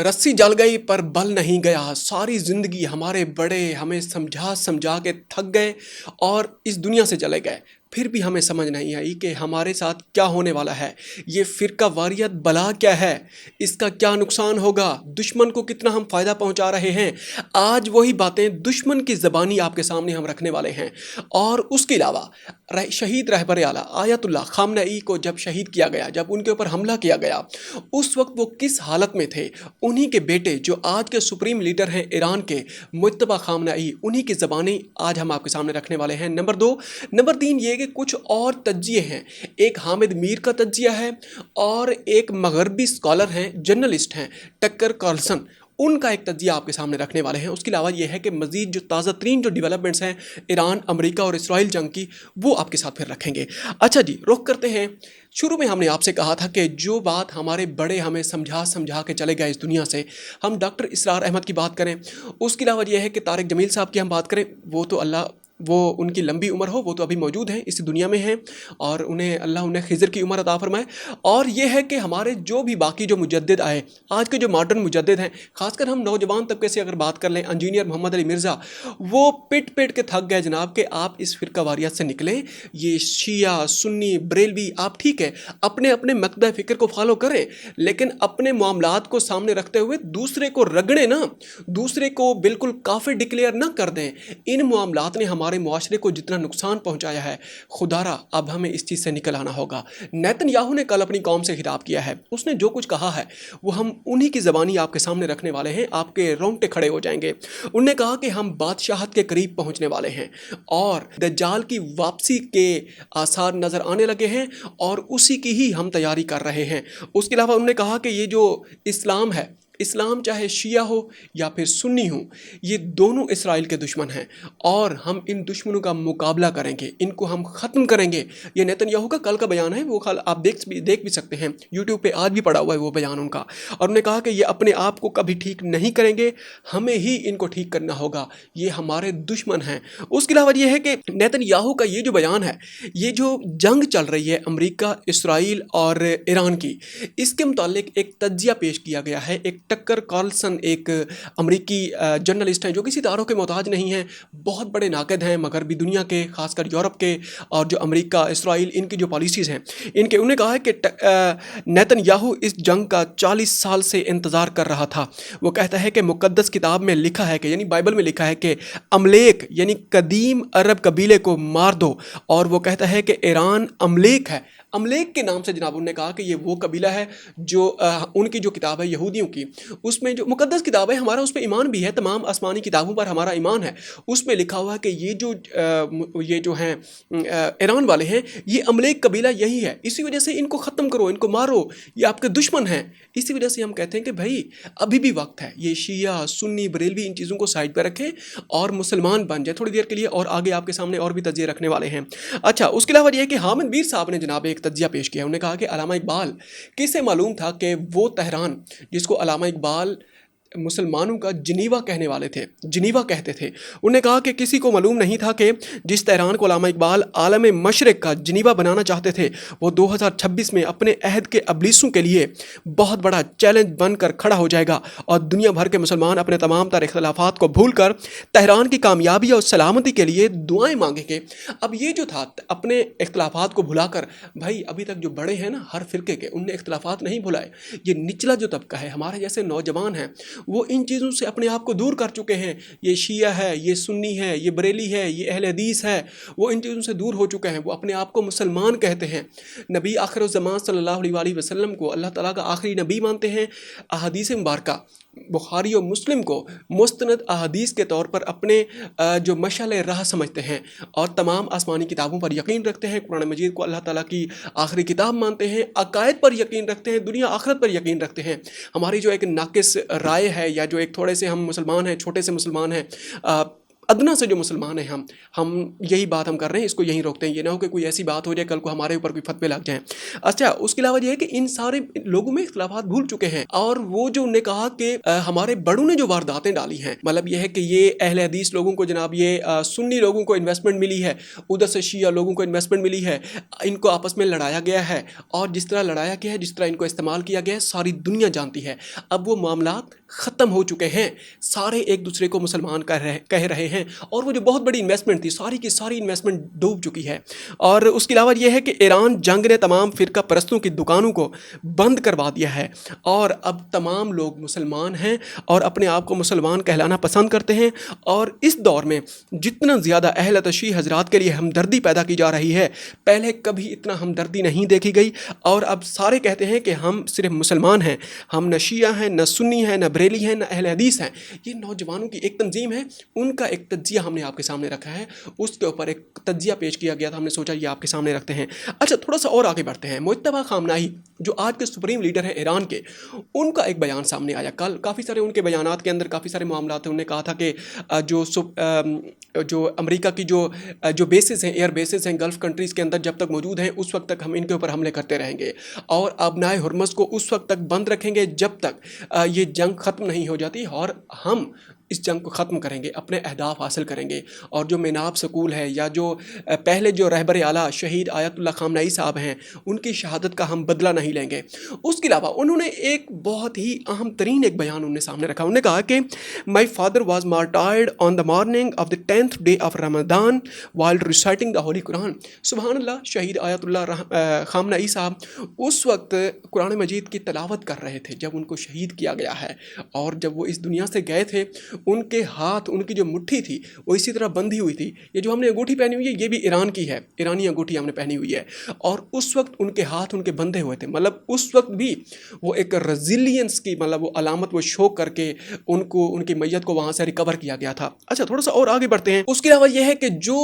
रस्सी जल गई पर बल नहीं गया। सारी ज़िंदगी हमारे बड़े हमें समझा समझा के थक गए और इस दुनिया से चले गए, फिर भी हमें समझ नहीं आई कि हमारे साथ क्या होने वाला है। ये फ़िरका वारियत बला क्या है, इसका क्या नुकसान होगा, दुश्मन को कितना हम फ़ायदा पहुंचा रहे हैं। आज वही बातें दुश्मन की ज़बानी आपके सामने हम रखने वाले हैं। और उसके अलावा शहीद रहबर आला आयतुल्लाह खामनई को जब शहीद किया गया, जब उनके ऊपर हमला किया गया, उस वक्त वो किस हालत में थे, उन्हीं के बेटे जो आज के सुप्रीम लीडर हैं ईरान के मुज्तबा खामनई, उन्हीं की ज़बानी आज हम आपके सामने रखने वाले हैं। नंबर 2। नंबर 3 ये कि कुछ और तज्जिए हैं। एक हामिद मीर का तज्जिया है और एक मगरबी स्कॉलर हैं, जर्नलिस्ट हैं, टक्कर कार्लसन, उनका एक तज्जिया आपके सामने रखने वाले हैं। उसके अलावा ये है कि मज़ीद जो ताज़ा तरीन जो डेवलपमेंट्स हैं ईरान, अमेरिका और इसराइल जंग की, वो आपके साथ फिर रखेंगे। अच्छा जी, रुख करते हैं। शुरू में हमने आपसे कहा था कि जो बात हमारे बड़े हमें समझा समझा के चले गए इस दुनिया से, हम डॉक्टर इसरार अहमद की बात करें, उसके अलावा ये है कि तारिक जमील साहब की हम बात करें, वो तो अल्लाह वो उनकी लंबी उम्र हो, वो तो अभी मौजूद हैं, इस दुनिया में हैं और अल्लाह उन्हें खिज़र की उम्र अता फरमाए। और ये है कि हमारे जो भी बाकी जो मुजद्दिद आए, आज के जो मॉडर्न मुजद्दिद हैं, खासकर हम नौजवान तबके से अगर बात कर लें, इंजीनियर मोहम्मद अली मिर्ज़ा, वो पिट पिट के थक गए जनाब कि आप इस फ़िरका वारियत से निकलें। ये शिया सुन्नी बरेलवी, आप ठीक है अपने अपने मकदा फ़िक्र को फॉलो करें, लेकिन अपने मामलात को सामने रखते हुए दूसरे को रगड़े ना, दूसरे को बिल्कुल काफिर डिक्लेयर ना कर दें। इन मामलात ने हमारे मुआशरे को जितना नुकसान पहुंचाया है, खुदारा अब हमें इस चीज़ से निकल आना होगा। नेतन्याहू ने कल अपनी कौम से खिताब किया है, उसने जो कुछ कहा है वो हम उन्हीं की ज़बानी आपके सामने रखने वाले हैं, आपके रोंगटे खड़े हो जाएंगे। उनने कहा कि हम बादशाहत के करीब पहुंचने वाले हैं और दज्जाल की वापसी के आसार नज़र आने लगे हैं और उसी की ही हम तैयारी कर रहे हैं। उसके अलावा उन्होंने कहा कि ये जो इस्लाम है, इस्लाम चाहे शिया हो या फिर सुन्नी हो, ये दोनों इसराइल के दुश्मन हैं और हम इन दुश्मनों का मुकाबला करेंगे, इनको हम ख़त्म करेंगे। ये नेतन्याहू का कल का बयान है, वो कल आप देख भी सकते हैं, यूट्यूब पे आज भी पड़ा हुआ है वो बयान उनका। और उन्होंने कहा कि ये अपने आप को कभी ठीक नहीं करेंगे, हमें ही इनको ठीक करना होगा, ये हमारे दुश्मन हैं। उसके अलावा ये है कि नेतन्याहू का ये जो बयान है, ये जो जंग चल रही है अमेरिका, इसराइल और ईरान की, इसके मुतालिक एक तज्जिया पेश किया गया है। एक टक्कर कार्लसन एक अमरीकी जर्नलिस्ट हैं जो किसी तारों के मोहताज नहीं हैं, बहुत बड़े नाक़िद हैं मगरबी दुनिया के, खासकर यूरोप के, और जो अमेरिका इसराइल इनकी जो पॉलिसीज़ हैं इनके, उन्हें कहा है कि नेतन्याहू इस जंग का 40 साल से इंतज़ार कर रहा था। वो कहता है कि मुक़द्दस किताब में लिखा है कि, यानी बाइबल में लिखा है कि अमलेक यानी कदीम अरब कबीले को मार दो, और वो कहता है कि ईरान अमलेक है। अमलेक के नाम से जनाब उन्होंने कहा कि ये वो कबीला है जो उनकी जो किताब है यहूदियों की, उसमें जो मुकद्दस किताब है, हमारा उस पर ईमान भी है, तमाम आसमानी किताबों पर हमारा ईमान है, उसमें लिखा हुआ है कि ये जो हैं ईरान वाले हैं, ये अमलेक कबीला यही है, इसी वजह से इनको ख़त्म करो, इनको मारो, ये आपके दुश्मन हैं। इसी वजह से हम कहते हैं कि भाई अभी भी वक्त है, ये शिया सुन्नी बरेलवी इन चीज़ों को साइड पर रखें और मुसलमान बन जाए थोड़ी देर के लिए, और आगे आपके सामने और भी तज्जिए रखने वाले हैं। अच्छा, उसके अलावा ये है कि हामिद मीर साहब ने जनाब एक तज्जिया पेश किया। उन्होंने कहा कि अल्लामा इकबाल, किसे मालूम था कि वो तेहरान जिसको अल्लामा इकबाल मुसलमानों का जिनीवा कहने वाले थे, जिनीवा कहते थे, उन्होंने कहा कि किसी को मालूम नहीं था कि जिस तेहरान को अल्लामा इकबाल आलम मशरिक का जिनीवा बनाना चाहते थे, वो 2026 में अपने अहद के अबलीसों के लिए बहुत बड़ा चैलेंज बनकर खड़ा हो जाएगा और दुनिया भर के मुसलमान अपने तमाम तर इख्तलाफात को भूल कर तेहरान की कामयाबी और सलामती के लिए दुआएं मांगेंगे। अब ये जो था अपने इख्तलाफात को भुलाकर, भाई अभी तक जो बड़े हैं ना हर फिरके के, उनने इख्तलाफात नहीं भुलाए। ये निचला जो तबका है, हमारे जैसे नौजवान हैं, वो इन चीज़ों से अपने आप को दूर कर चुके हैं। ये शिया है, ये सुन्नी है, ये बरेली है, ये अहले हदीस है, वो इन चीज़ों से दूर हो चुके हैं। वो अपने आप को मुसलमान कहते हैं। नबी आखिरुज़्ज़मान सल्लल्लाहु अलैहि वसल्लम को अल्लाह ताला का आखिरी नबी मानते हैं। अहादीस मुबारका बुखारी और मुस्लिम को मुस्तनद अहादीस के तौर पर अपने जो मशाल राह समझते हैं और तमाम आसमानी किताबों पर यकीन रखते हैं। कुरान मजीद को अल्लाह ताला की आखिरी किताब मानते हैं। अकायद पर यकीन रखते हैं, दुनिया आखिरत पर यकीन रखते हैं। हमारी जो एक नाकिस राय है, या जो एक थोड़े से हम मुसलमान हैं, छोटे से मुसलमान हैं, ادنا سے جو مسلمان ہیں ہم یہی بات ہم کر رہے ہیں، اس کو یہیں روکتے ہیں، یہ نہ ہو کہ کوئی ایسی بات ہو جائے کل کو ہمارے اوپر کوئی فتوے لگ جائیں۔ اچھا، اس کے علاوہ یہ ہے کہ ان سارے لوگوں میں اختلافات بھول چکے ہیں، اور وہ جو انہوں نے کہا کہ ہمارے بڑوں نے جو وارداتیں ڈالی ہیں، مطلب یہ ہے کہ یہ اہل حدیث لوگوں کو جناب یہ سنی لوگوں کو انویسٹمنٹ ملی ہے، ادھر سے شیعہ لوگوں کو انویسٹمنٹ ملی ہے، ان کو آپس میں لڑایا گیا ہے، اور جس طرح لڑایا گیا ہے، جس طرح ان کو استعمال کیا گیا ہے، ساری دنیا جانتی ہے۔ اب وہ معاملات ختم ہو چکے ہیں، سارے ایک دوسرے کو مسلمان کہہ رہے ہیں، اور وہ جو بہت بڑی انویسٹمنٹ تھی، ساری کی ساری انویسٹمنٹ ڈوب چکی ہے۔ اور اس کے علاوہ یہ ہے کہ ایران جنگ نے تمام فرقہ پرستوں کی دکانوں کو بند کروا دیا ہے، اور اب تمام لوگ مسلمان ہیں اور اپنے آپ کو مسلمان کہلانا پسند کرتے ہیں۔ اور اس دور میں جتنا زیادہ اہل تشیع حضرات کے لیے ہمدردی پیدا کی جا رہی ہے، پہلے کبھی اتنا ہمدردی نہیں دیکھی گئی، اور اب سارے کہتے ہیں کہ ہم صرف مسلمان ہیں، ہم نہ شیعہ ہیں، نہ سنی ہیں، نہ بریلی ہیں، نہ اہل حدیث ہیں۔ یہ نوجوانوں کی ایک تنظیم ہے، ان کا ایک تجزیہ ہم نے آپ کے سامنے رکھا ہے، اس کے اوپر ایک تجزیہ پیش کیا گیا تھا، ہم نے سوچا یہ آپ کے سامنے رکھتے ہیں۔ اچھا، تھوڑا سا اور آگے بڑھتے ہیں۔ مجتبیٰ خامنہئی جو آج کے سپریم لیڈر ہیں ایران کے، ان کا ایک بیان سامنے آیا کل، کافی سارے ان کے بیانات کے اندر کافی سارے معاملات ہیں۔ انہوں نے کہا تھا کہ جو امریکہ کی جو بیسز ہیں، ایئر بیسز ہیں گلف کنٹریز کے اندر جب تک موجود ہیں، اس وقت تک ہم ان کے اوپر حملے کرتے رہیں گے، اور آبنائے ہرمز کو اس وقت تک بند رکھیں گے جب تک یہ جنگ ختم نہیں ہو جاتی، اور ہم اس جنگ کو ختم کریں گے، اپنے اہداف حاصل کریں گے۔ اور جو میناب سکول ہے، یا جو پہلے جو رہبر اعلیٰ شہید آیت اللہ خامنہئی صاحب ہیں، ان کی شہادت کا ہم بدلہ نہیں لیں گے۔ اس کے علاوہ انہوں نے ایک بہت ہی اہم ترین ایک بیان انہوں نے سامنے رکھا۔ انہوں نے کہا کہ my father was martyred on the morning of the 10th day of Ramzan while reciting the holy Quran. سبحان اللہ، شہید آیت اللہ خامنہئی صاحب اس وقت قرآن مجید کی تلاوت کر رہے تھے جب ان کو شہید کیا گیا ہے، اور جب وہ اس دنیا سے گئے تھے، ان کے ہاتھ، ان کی جو مٹھی تھی وہ اسی طرح بندھی ہوئی تھی۔ یہ جو ہم نے انگوٹھی پہنی ہوئی ہے، یہ بھی ایران کی ہے، ایرانی انگوٹھی ہم نے پہنی ہوئی ہے، اور اس وقت ان کے ہاتھ ان کے بندھے ہوئے تھے۔ مطلب اس وقت بھی وہ ایک ریزیلینس کی وہ علامت وہ شو کر کے ان کی میت کو وہاں سے ریکور کیا گیا تھا۔ اچھا، تھوڑا سا اور آگے بڑھتے ہیں۔ اس کے علاوہ یہ ہے کہ جو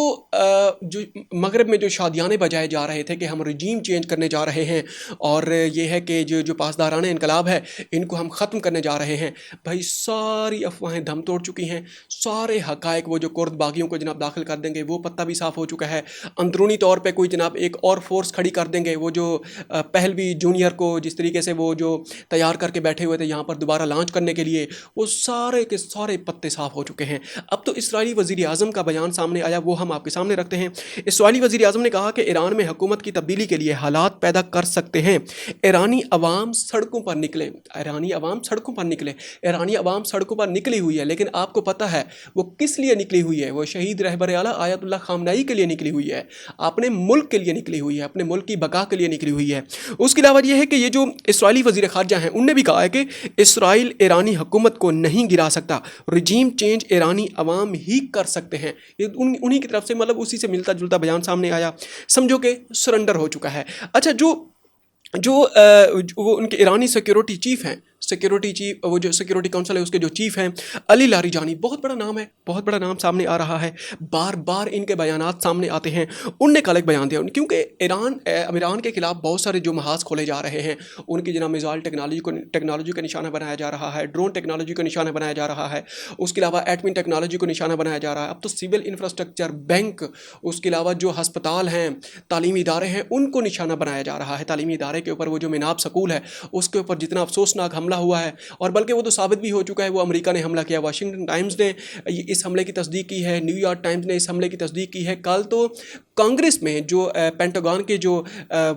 مغرب میں جو شادیانے بجائے جا رہے تھے کہ ہم رجیم چینج کرنے جا رہے ہیں، اور یہ ہے کہ جو پاسداران انقلاب ہے ان کو ہم ختم کرنے جا رہے ہیں، بھائی ساری افواہیں دم توڑ چکی ہیں، سارے حقائق وہ جو کرد باغیوں کو جناب داخل کر دیں گے وہ پتہ بھی صاف ہو چکا ہے، اندرونی طور پہ کوئی جناب ایک اور فورس کھڑی کر دیں گے، وہ جو پہلوی جونیئر کو جس طریقے سے وہ جو تیار کر کے بیٹھے ہوئے تھے یہاں پر دوبارہ لانچ کرنے کے لیے، وہ سارے کے سارے پتے صاف ہو چکے ہیں۔ اب تو اسرائیلی وزیر اعظم کا بیان سامنے آیا، وہ ہم آپ کے سامنے رکھتے ہیں۔ اسرائیلی وزیر اعظم نے کہا کہ ایران میں حکومت کی تبدیلی کے لیے حالات پیدا کر سکتے ہیں، ایرانی عوام سڑکوں پر نکلے، ایرانی عوام سڑکوں پر نکلے، ایرانی عوام سڑکوں پر نکلی ہوئی ہے، لیکن آپ کو پتہ ہے وہ کس لیے نکلی ہوئی ہے؟ وہ شہید رہبر اعلیٰ آیت اللہ خامنہئی کے لیے نکلی ہوئی ہے، اپنے ملک کے لیے نکلی ہوئی ہے، اپنے ملک کی بقا کے لیے نکلی ہوئی ہے۔ اس کے علاوہ یہ ہے کہ یہ جو اسرائیلی وزیر خارجہ ہیں انہوں نے بھی کہا ہے کہ اسرائیل ایرانی حکومت کو نہیں گرا سکتا، رجیم چینج ایرانی عوام ہی کر سکتے ہیں۔ یہ انہی کی طرف سے اسی سے ملتا جلتا بیان سامنے آیا، سمجھو کہ سرنڈر ہو چکا ہے۔ اچھا، جو وہ ان کے ایرانی سیکیورٹی چیف ہیں، وہ جو سیکیورٹی کونسل ہے اس کے جو چیف ہیں علی لاریجانی، بہت بڑا نام ہے، بہت بڑا نام سامنے آ رہا ہے، بار بار ان کے بیانات سامنے آتے ہیں۔ ان نے کل ایک بیان دیا، کیونکہ ایران کے خلاف بہت سارے جو محاذ کھولے جا رہے ہیں، ان کی جناب میزائل ٹیکنالوجی کا نشانہ بنایا جا رہا ہے، ڈرون ٹیکنالوجی کا نشانہ بنایا جا رہا ہے، اس کے علاوہ ایٹمی ٹیکنالوجی کو نشانہ بنایا جا رہا ہے، اب تو سول انفراسٹرکچر، بینک، اس کے علاوہ جو ہسپتال ہیں، تعلیمی ادارے ہیں، ان کو نشانہ بنایا جا رہا ہے۔ تعلیمی ادارے کے اوپر وہ جو میناب سکول ہے اس کے اوپر جتنا افسوسناک حملہ ہوا ہے، اور بلکہ وہ تو ثابت بھی ہو چکا ہے، وہ امریکہ نے حملہ کیا، واشنگٹن ٹائمز نے اس حملے کی تصدیق کی ہے، نیو یارک ٹائمز نے اس حملے کی تصدیق کی ہے۔ کل تو کانگریس میں جو پینٹاگون کے جو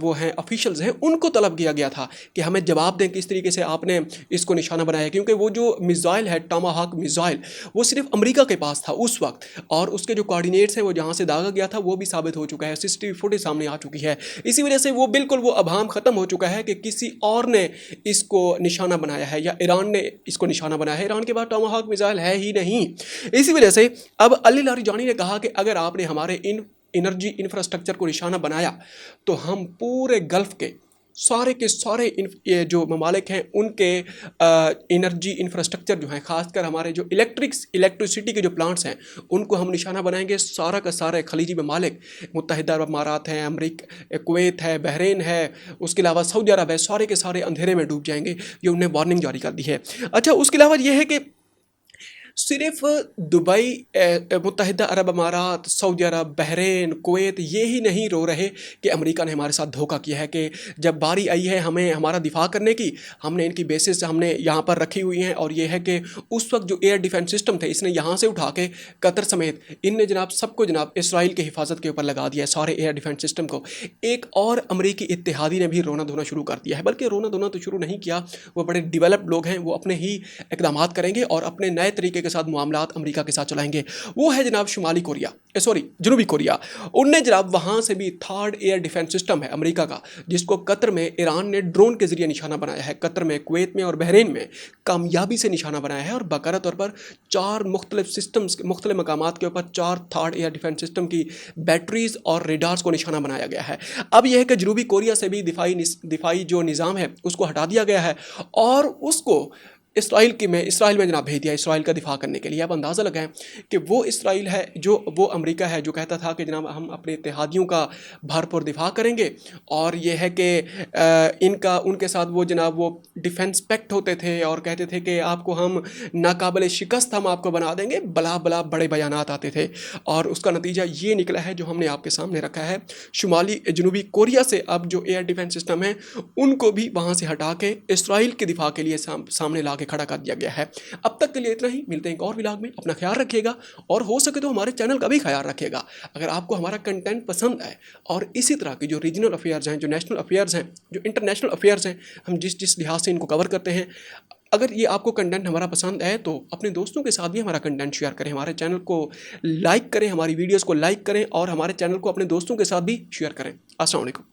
وہ ہیں آفیشلز ہیں، ان کو طلب کیا گیا تھا کہ ہمیں جواب دیں کس طریقے سے آپ نے اس کو نشانہ بنایا، کیونکہ وہ جو میزائل ہے ٹاماہاک میزائل، وہ صرف امریکہ کے پاس تھا اس وقت، اور اس کے جو کوآرڈینیٹس ہیں وہ جہاں سے داغا گیا تھا وہ بھی ثابت ہو چکا ہے، CCTV فوٹیج سامنے آ چکی ہے۔ اسی وجہ سے وہ بالکل وہ ابہام ختم ہو چکا ہے کہ کسی اور نے اس کو نشانہ بنایا ہے یا ایران نے اس کو نشانہ بنایا ہے۔ ایران کے بعد ٹاماہاک میزائل ہے ہی نہیں۔ اسی وجہ سے اب علی لاریجانی نے کہا کہ اگر آپ نے ہمارے انرجی انفراسٹرکچر کو نشانہ بنایا تو ہم پورے گلف کے سارے جو ممالک ہیں ان کے انرجی انفراسٹرکچر جو ہیں، خاص کر ہمارے جو الیکٹریسٹی کے جو پلانٹس ہیں ان کو ہم نشانہ بنائیں گے۔ سارا کا سارا خلیجی ممالک، متحدہ عرب امارات ہیں، امریکہ، کویت ہے، بحرین ہے، اس کے علاوہ سعودی عرب ہے، سارے کے سارے اندھیرے میں ڈوب جائیں گے۔ یہ انہیں وارننگ جاری کر دی ہے۔ اچھا، اس کے علاوہ یہ ہے کہ सिर्फ दुबई, मुत्तहिदा अरब अमारात, सऊदी अरब, बहरीन, कुवैत ये ही नहीं रो रहे कि अमेरिका ने हमारे साथ धोखा किया है, कि जब बारी आई है हमें हमारा दिफा करने की, हमने इनकी बेसिस हमने यहाँ पर रखी हुई हैं, और ये है कि उस वक्त जो एयर डिफेंस सिस्टम थे इसने यहाँ से उठा के कतर समेत इनने जनाब सबको जनाब इसराइल की हिफाजत के ऊपर लगा दिया है, सारे एयर डिफेंस सिस्टम को। एक और अमरीकी इत्तेहादी ने भी रोना धोना शुरू कर दिया है, बल्कि रोना धोना तो शुरू नहीं किया, वो बड़े डेवलप्ड लोग हैं, वो अपने ही इकदाम करेंगे और अपने नए तरीके के साथ मामलात अमेरिका के साथ चलाएंगे। वो है जनाब शुमाली कोरिया, सॉरी जनूबी कोरिया। उनने जनाब वहाँ से भी थर्ड एयर डिफेंस सिस्टम है अमेरिका का, जिसको कतर में ईरान ने ड्रोन के जरिए निशाना बनाया है, कतर में, कुवैत में और बहरीन में कामयाबी से निशाना बनाया है, और बाकायदा तौर पर 4 मुख्तलिफ सिस्टम्स, मुख्तलिफ मकामात के ऊपर 4 थर्ड एयर डिफेंस सिस्टम की बैटरीज और रेडार्स को निशाना बनाया गया है। अब यह है कि जनूबी कोरिया से भी दिफाई जो निज़ाम है उसको हटा दिया गया है, और उसको इसराइल में जनाब भेज दिया, इसराइल का दिफा करने के लिए। आप अंदाज़ा लगाएं कि वो इसराइल है, जो वो अमेरिका है जो कहता था कि जनाब हम अपने इत्तेहादियों का भरपूर दिफा करेंगे, और ये है कि इनका उनके साथ वो जनाब वो डिफेंस पैक्ट होते थे और कहते थे कि आपको हम नाकाबिल शिकस्त हम आपको बना देंगे, बला बला बड़े बयानात आते थे, और उसका नतीजा ये निकला है जो हमने आपके सामने रखा है। जनूबी कोरिया से अब जो एयर डिफेंस सिस्टम है उनको भी वहाँ से हटा के इसराइल के दिफा के लिए सामने ला खड़ा कर दिया गया है। अब तक के लिए इतना ही, मिलते हैं एक और व्लॉग में। अपना ख्याल रखिएगा, और हो सके तो हमारे चैनल का भी ख्याल रखिएगा। अगर आपको हमारा कंटेंट पसंद आए, और इसी तरह की जो रीजनल अफेयर्स हैं, जो नेशनल अफेयर्स हैं, जो इंटरनेशनल अफेयर्स हैं, हम जिस लिहाज से इनको कवर करते हैं, अगर ये आपको कंटेंट हमारा पसंद आए तो अपने दोस्तों के साथ भी हमारा कंटेंट शेयर करें, हमारे चैनल को लाइक करें, हमारी वीडियोज़ को लाइक करें, और हमारे चैनल को अपने दोस्तों के साथ भी शेयर करें। अस्सलाम वालेकुम।